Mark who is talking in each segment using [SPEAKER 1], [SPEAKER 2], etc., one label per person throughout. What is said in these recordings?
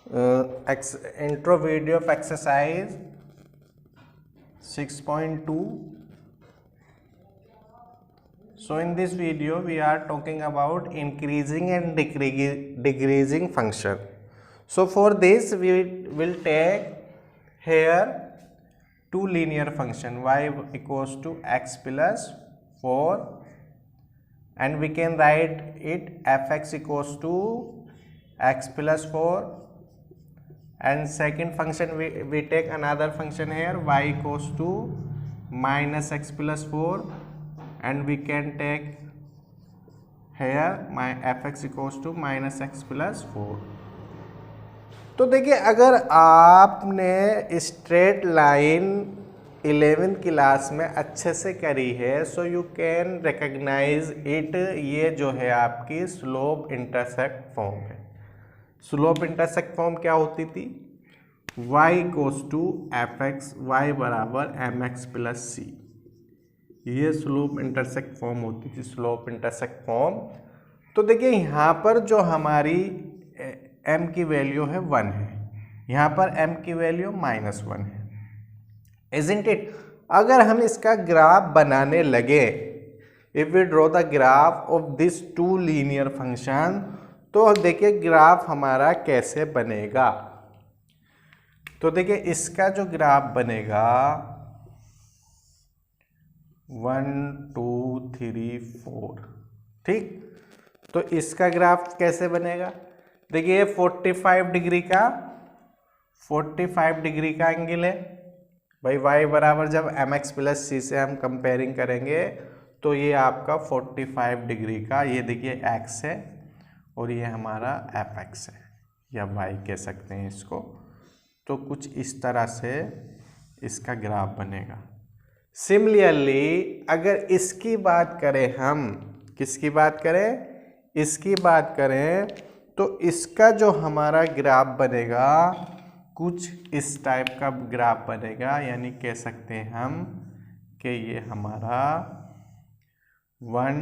[SPEAKER 1] intro video of exercise 6.2. So in this video we are talking about increasing and decreasing function. So for this we will take here two linear function y equals to x plus 4, and we can write it fx equals to x plus 4, and second function we take another function here y equals to minus x plus 4, and we can take here my fx equals to minus x plus 4. तो देखिए, अगर आपने straight line 11th class में अच्छे से करी है so you can recognise it. ये जो है आपकी स्लोप इंटरसेक्ट फॉर्म है। स्लोप इंटरसेक्ट फॉर्म क्या होती थी? y equals to F X Y बराबर एम एक्स प्लस सी। ये स्लोप इंटरसेक्ट फॉर्म होती थी, स्लोप इंटरसेक्ट फॉर्म। तो देखिए यहाँ पर जो हमारी m की वैल्यू है 1 है, यहाँ पर m की वैल्यू -1 है, इजंट इट? अगर हम इसका ग्राफ बनाने लगे, if we draw the graph of this two linear function, तो देखिए ग्राफ हमारा कैसे बनेगा। तो देखिए इसका जो ग्राफ बनेगा 1 2 3 4, ठीक। तो इसका ग्राफ कैसे बनेगा? देखिए 45 डिग्री का एंगल है भाई। y बराबर जब एम एक्स प्लस सी से हम कंपेयरिंग करेंगे तो ये आपका 45 डिग्री का, ये देखिए x है और ये हमारा एफ एक्स है या y कह सकते हैं इसको। तो कुछ इस तरह से इसका ग्राफ बनेगा। सिमिलरली अगर इसकी बात करें, हम किसकी बात करें? इसकी बात करें तो इसका जो हमारा ग्राफ बनेगा कुछ इस टाइप का ग्राफ बनेगा, यानी कह सकते हैं हम कि ये हमारा 1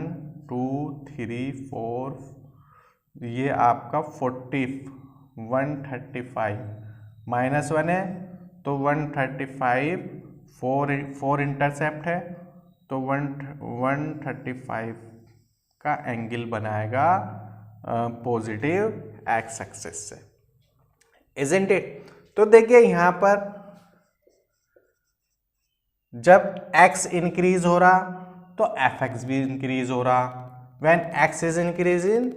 [SPEAKER 1] 2 3 4, ये आपका 135 -1 है तो 135, 4 इंटरसेप्ट है तो 135 का एंगल बनाएगा पॉजिटिव एक्स एक्सिस से, इजंट इट? तो देखिए यहां पर जब x इंक्रीज हो रहा तो fx भी इंक्रीज हो रहा। When x is increasing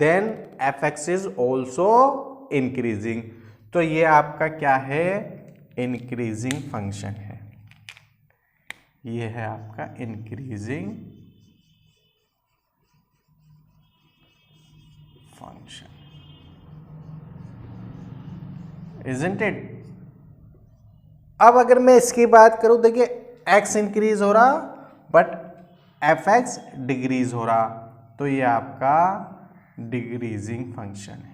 [SPEAKER 1] then fx is also increasing. तो ये आपका क्या है? इंक्रीजिंग फंक्शन है। ये है आपका इंक्रीजिंग फंक्शन, इजंट इट? अब अगर मैं इसकी बात करूं, देखिए x इंक्रीज हो रहा बट fx डिक्रीज हो रहा, तो ये आपका डिक्रीजिंग फंक्शन है।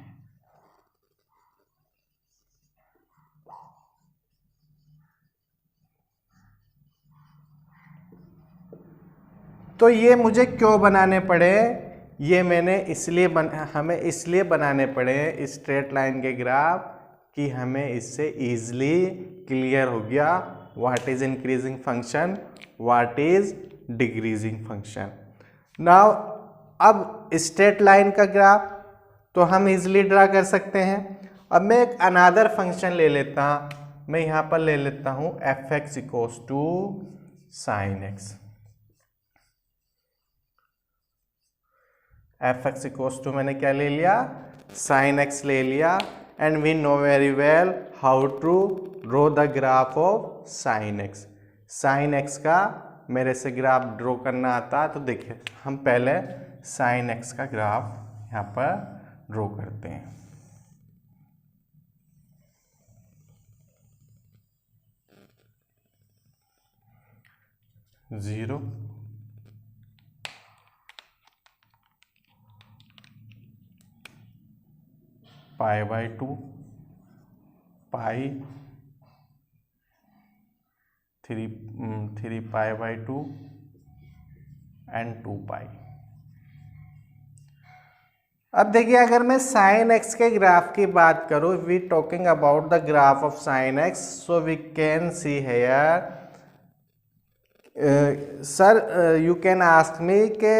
[SPEAKER 1] तो ये मुझे क्यों बनाने पड़े? ये मैंने इसलिए हमें इसलिए बनाने पड़े स्ट्रेट लाइन के ग्राफ कि हमें इससे इजीली क्लियर हो गया what is increasing function, what is decreasing function. Now अब स्ट्रेट लाइन का ग्राफ तो हम इजीली ड्रा कर सकते हैं। अब मैं एक अनदर फंक्शन ले लेता हूँ, मैं यहाँ पर ले लेता हूँ f x equals to sine x. F x equals to मैंने क्या ले लिया? साइन एक्स ले लिया। And we know very well how to draw the graph of sine x. Sine x का मेरे से ग्राफ ड्रॉ करना आता है, तो देखिए हम पहले साइन एक्स का ग्राफ यहाँ पर ड्रॉ करते हैं। जीरो, π/2, पाई 3 π/2 एंड 2 पाई। अब देखिए अगर मैं साइन एक्स के ग्राफ की बात करूं, we talking about the graph of sine x, so we can see here sir you can ask me के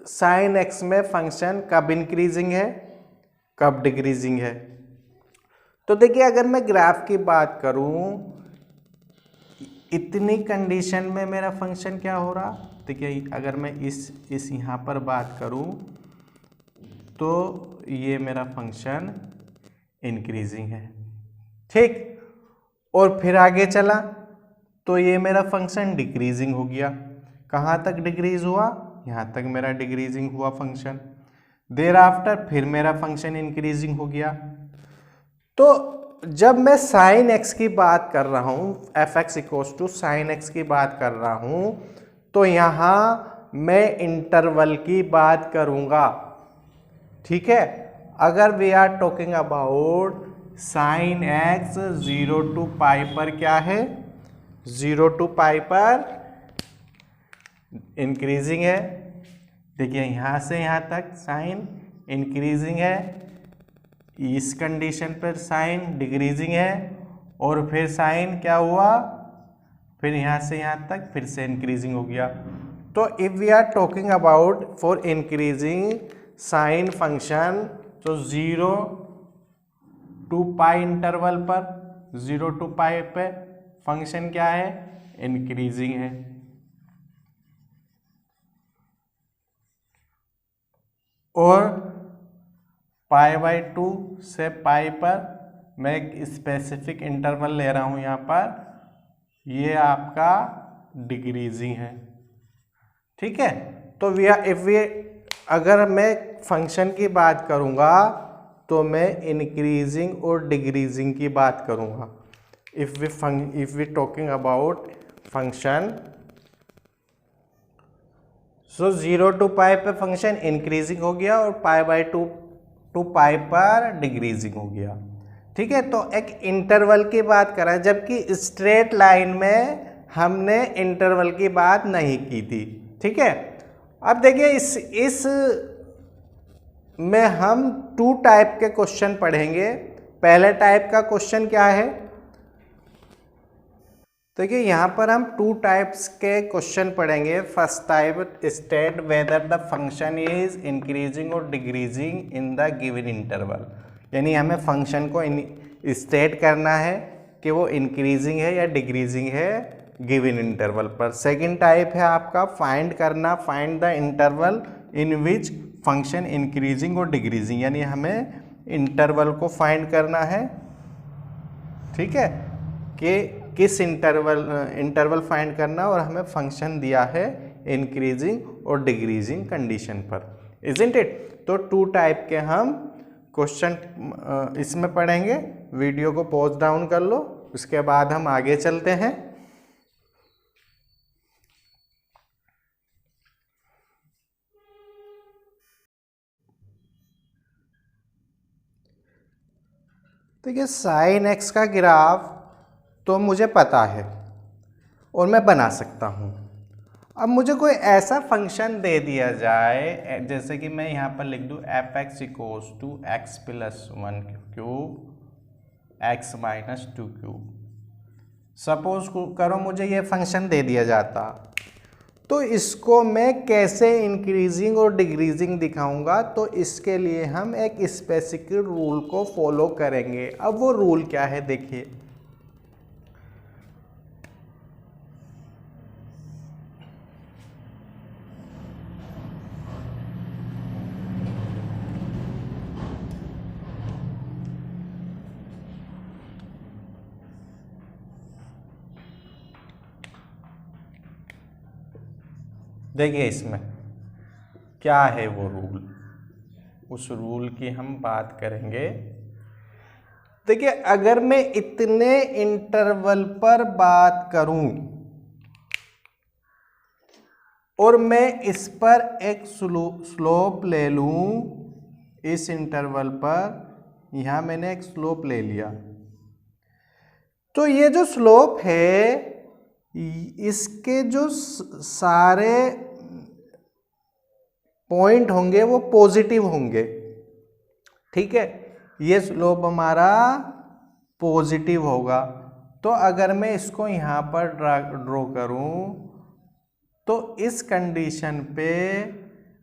[SPEAKER 1] साइन एक्स में फंक्शन कब इंक्रीजिंग है कब डिक्रीजिंग है। तो देखिए अगर मैं ग्राफ की बात करूं, इतनी कंडीशन में मेरा फंक्शन क्या हो रहा, देखिए अगर मैं इस यहाँ पर बात करूं तो ये मेरा फंक्शन इंक्रीजिंग है, ठीक। और फिर आगे चला तो ये मेरा फंक्शन डिक्रीजिंग हो गया। कहाँ तक डिक्रीज हुआ, यहाँ तक मेरा डिक्रीजिंग हुआ फंक्शन। देर आफ्टर फिर मेरा फंक्शन इंक्रीजिंग हो गया। तो जब मैं साइन एक्स की बात कर रहा हूँ, f x equals to sine x की बात कर रहा हूँ, तो यहाँ मैं इंटरवल की बात करूँगा, ठीक है। अगर we are talking about sine x 0 to pi पर क्या है, 0 to पाई पर इंक्रीजिंग है। देखिए यहाँ से यहाँ तक साइन इंक्रीजिंग है, इस कंडीशन पर साइन डिक्रीजिंग है, और फिर साइन क्या हुआ, फिर यहाँ से यहाँ तक फिर से इंक्रीजिंग हो गया। तो if we are talking about for increasing sine function, तो 0 to पाई इंटरवल पर, 0 to पाई पे फंक्शन क्या है, इंक्रीजिंग है। और π/2 से पाई पर मैं एक स्पेसिफिक इंटरवल ले रहा हूं यहाँ पर, ये आपका डिक्रीजिंग है, ठीक है। तो अगर मैं फंक्शन की बात करूँगा तो मैं इंक्रीजिंग और डिक्रीजिंग की बात करूँगा। If we talking about function, so 0 to pi पे फंक्शन इंक्रीजिंग हो गया और π/2 to पाई पर डिक्रीजिंग हो गया, ठीक है। तो एक इंटरवल की बात कर रहा है, जबकि स्ट्रेट लाइन में हमने इंटरवल की बात नहीं की थी, ठीक है। अब देखिए इस में हम 2 टाइप के क्वेश्चन पढ़ेंगे। पहले टाइप का क्वेश्चन क्या है, देखिए यहाँ पर हम 2 टाइप्स के क्वेश्चन पढ़ेंगे। First type, state whether the function is increasing और decreasing in the given interval, यानी हमें फंक्शन को स्टेट करना है कि वो इंक्रीजिंग है या डिक्रीजिंग है गिवन इंटरवल पर। सेकंड टाइप है आपका फाइंड करना, find the interval in which function increasing और डिक्रीजिंग, यानी हमें इंटरवल को फाइंड करना है, ठीक है, कि किस इंटरवल फाइंड करना और हमें फंक्शन दिया है इंक्रीजिंग और डिक्रीजिंग कंडीशन पर, इजंट इट। तो 2 टाइप के हम क्वेश्चन इसमें पढ़ेंगे। वीडियो को पॉज डाउन कर लो, उसके बाद हम आगे चलते हैं। देखिए साइन एक्स का ग्राफ तो मुझे पता है और मैं बना सकता हूँ। अब मुझे कोई ऐसा फंक्शन दे दिया जाए, जैसे कि मैं यहाँ पर लिख दूँ f x equals to x plus 1 cube x minus 2 cube. Suppose करो मुझे ये फंक्शन दे दिया जाता, तो इसको मैं कैसे इंक्रीजिंग और डिक्रीजिंग दिखाऊंगा, तो इसके लिए हम एक स्पेसिफिक रूल को फॉलो करेंगे। अब वो रूल क्या है, देखिए देखिए इसमें क्या है वो रूल, उस रूल की हम बात करेंगे। देखिए अगर मैं इतने इंटरवल पर बात करूं और मैं इस पर एक स्लोप ले लूं, इस इंटरवल पर यहां मैंने एक स्लोप ले लिया, तो ये जो स्लोप है इसके जो सारे पॉइंट होंगे वो पॉजिटिव होंगे, ठीक है, ये स्लोप हमारा पॉजिटिव होगा। तो अगर मैं इसको यहाँ पर ड्रॉ करूँ तो इस कंडीशन पे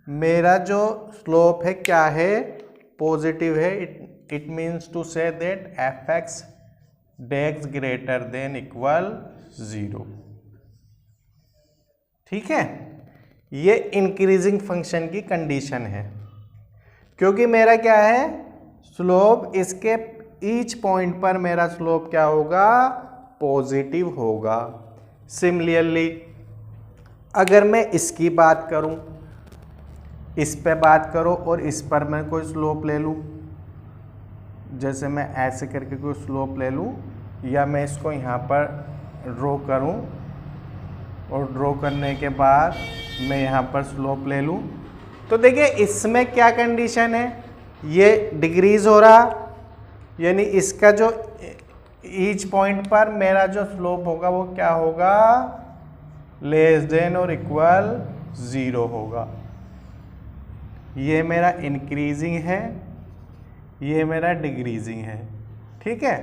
[SPEAKER 1] मेरा जो स्लोप है क्या है, पॉजिटिव है। It means to say that f x डेक्स ग्रेटर देन इक्वल 0। ठीक है, ये इंक्रीजिंग फंक्शन की कंडीशन है, क्योंकि मेरा क्या है, स्लोप इसके ईच पॉइंट पर मेरा स्लोप क्या होगा, पॉजिटिव होगा। सिमिलरली अगर मैं इसकी बात करूं, इस पे बात करो और इस पर मैं कोई स्लोप ले लूं, जैसे मैं ऐसे करके कोई स्लोप ले लूं, या मैं इसको यहाँ पर ड्रॉ करूं और ड्रॉ करने के बाद मैं यहाँ पर स्लोप ले लूं, तो देखिए इसमें क्या कंडीशन है, ये डिक्रीज हो रहा, यानी इसका जो ईच पॉइंट पर मेरा जो स्लोप होगा वो क्या होगा, लेस देन और इक्वल 0 होगा। ये मेरा इंक्रीजिंग है, ये मेरा डिक्रीजिंग है। ठीक है,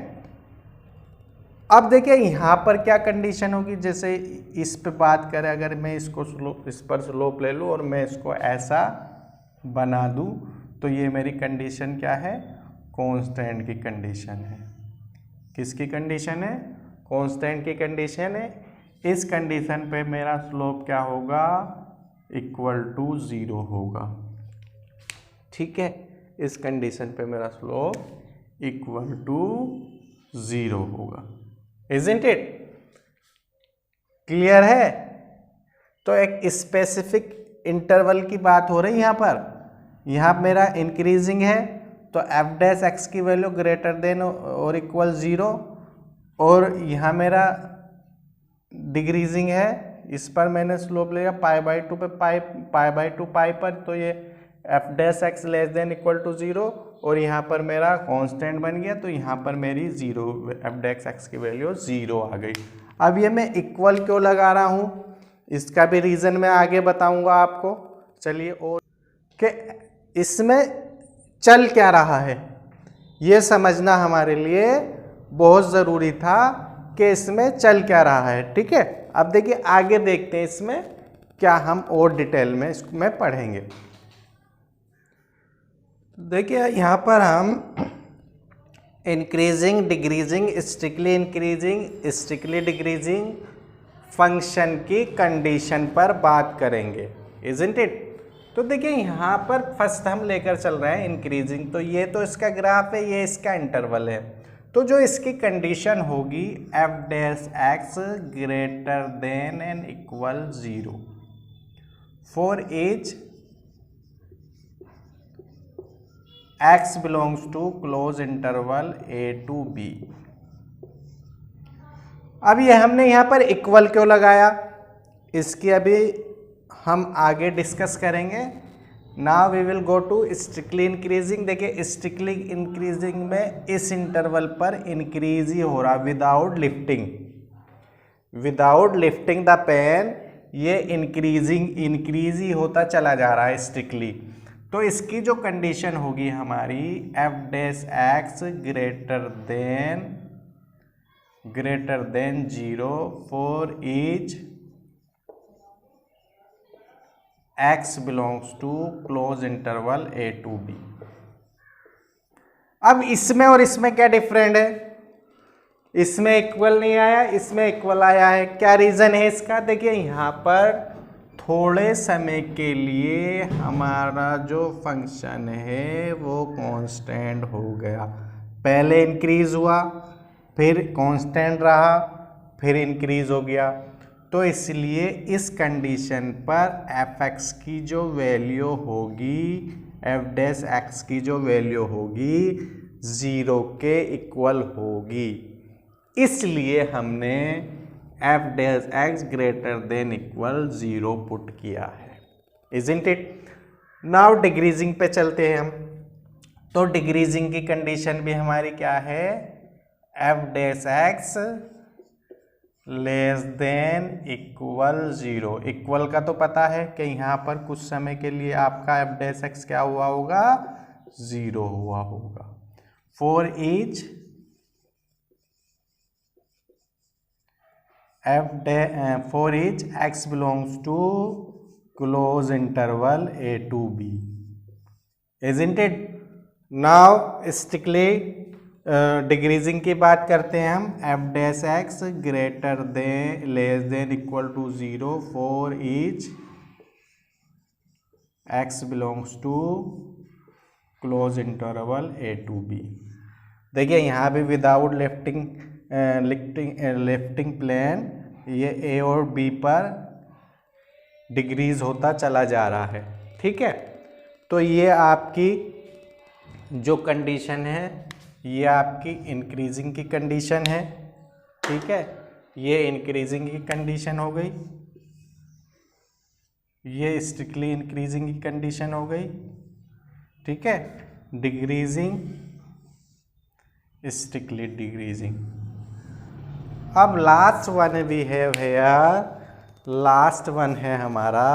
[SPEAKER 1] अब देखिए यहाँ पर क्या कंडीशन होगी, जैसे इस पे बात करें, अगर मैं इसको स्लोप, इस पर स्लोप ले लूँ और मैं इसको ऐसा बना दूँ, तो ये मेरी कंडीशन क्या है, कांस्टेंट की कंडीशन है। किसकी कंडीशन है, कांस्टेंट की कंडीशन है। इस कंडीशन पे मेरा स्लोप क्या होगा, इक्वल टू 0 होगा। ठीक है, इस कंडीशन पे मेरा स्लोप इक्वल टू 0 होगा। इजंट इट क्लियर है? तो एक स्पेसिफिक इंटरवल की बात हो रही है यहाँ पर। यहाँ मेरा इंक्रीजिंग है, तो एफ डैश एक्स की वैल्यू ग्रेटर देन और इक्वल 0, और यहाँ मेरा डिक्रीजिंग है, इस पर मैंने स्लोप लिया π/2 पे, π/2 पाई पर, तो ये f dash x less than equal to 0, और यहाँ पर मेरा कांस्टेंट बन गया, तो यहाँ पर मेरी 0, एफ डैश एक्स की वैल्यू 0 आ गई। अब ये मैं इक्वल क्यों लगा रहा हूँ, इसका भी रीज़न मैं आगे बताऊँगा आपको। चलिए, और कि इसमें चल क्या रहा है ये समझना हमारे लिए बहुत ज़रूरी था, कि इसमें चल क्या रहा है। ठीक है, अब देखिए आगे देखते हैं इसमें क्या हम और डिटेल में इसमें पढ़ेंगे। देखिए यहाँ पर हम increasing, decreasing, strictly increasing, strictly decreasing function की कंडीशन पर बात करेंगे, इजंट इट। तो देखिए यहाँ पर फर्स्ट हम लेकर चल रहे हैं इंक्रीजिंग, तो ये तो इसका ग्राफ है, ये इसका इंटरवल है। तो जो इसकी कंडीशन होगी, F dash x greater then and equal 0 for each x belongs to close interval a to b। अब ये हमने यहाँ पर इक्वल क्यों लगाया, इसकी अभी हम आगे डिस्कस करेंगे। Now we will go to strictly increasing. देखिए स्ट्रिक्टली इंक्रीजिंग में इस इंटरवल पर इंक्रीज ही हो रहा without lifting, without lifting the pen, ये इंक्रीज ही होता चला जा रहा है स्ट्रिक्टली। तो इसकी जो कंडीशन होगी हमारी, f dash x greater than 0 for each x belongs to close interval a to b। अब इसमें और इसमें क्या डिफरेंट है, इसमें इक्वल नहीं आया, इसमें इक्वल आया है। क्या रीजन है इसका, देखिए यहाँ पर थोड़े समय के लिए हमारा जो फंक्शन है वो कांस्टेंट हो गया। पहले इंक्रीज हुआ, फिर कांस्टेंट रहा, फिर इंक्रीज हो गया। तो इसलिए इस कंडीशन पर एफ एक्स की जो वैल्यू होगी, एफ डैश एक्स की जो वैल्यू होगी 0 के इक्वल होगी। इसलिए हमने F dash x greater than equal 0 put किया है, इजंट इट। नाउ डिक्रीजिंग पे चलते हैं हम। तो डिक्रीजिंग की कंडीशन भी हमारी क्या है, F dash x less than equal 0। Equal का तो पता है कि यहाँ पर कुछ समय के लिए आपका एफ डैश एक्स क्या हुआ होगा, 0 हुआ होगा। For each for each x belongs to close interval a to b, isn't it? Now strictly decreasing की बात करते हैं हम। F dash x greater than less than equal to 0 for each x belongs to close interval a to b. देखिए यहाँ भी without lifting plane ये ए और बी पर डिक्रीज होता चला जा रहा है, ठीक है। तो ये आपकी जो कंडीशन है ये आपकी इंक्रीजिंग की कंडीशन है, ठीक है। ये इंक्रीजिंग की कंडीशन हो गई, ये स्ट्रिक्टली इंक्रीजिंग की कंडीशन हो गई, ठीक है। Decreasing, strictly decreasing. अब last one we have here, last one है हमारा,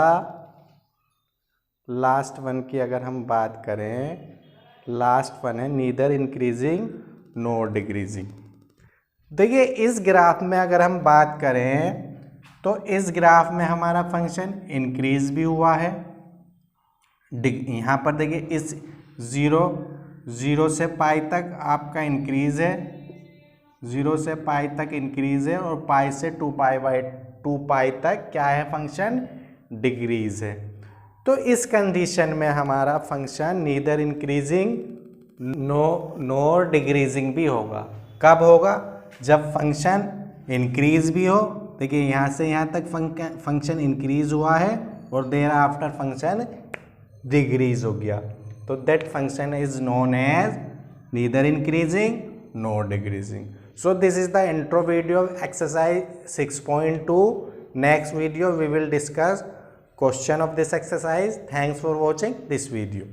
[SPEAKER 1] लास्ट वन की अगर हम बात करें, लास्ट वन है नीदर इंक्रीजिंग नॉर डिक्रीजिंग। देखिए इस ग्राफ में अगर हम बात करें तो इस ग्राफ में हमारा फंक्शन इंक्रीज भी हुआ है। यहाँ पर देखिए इस जीरो से पाई तक आपका इंक्रीज है, 0 से पाई तक इंक्रीज है, और पाई से 2 पाई तक क्या है फंक्शन, डिक्रीज है। तो इस कंडीशन में हमारा function neither increasing nor decreasing भी होगा। कब होगा, जब फंक्शन इंक्रीज भी हो। देखिए यहाँ से यहाँ तक फंक्शन इंक्रीज हुआ है और देयर आफ्टर फंक्शन डिक्रीज हो गया, तो that function is known as neither increasing nor decreasing. So this is the intro video of exercise 6.2. Next video we will discuss question of this exercise. Thanks for watching this video.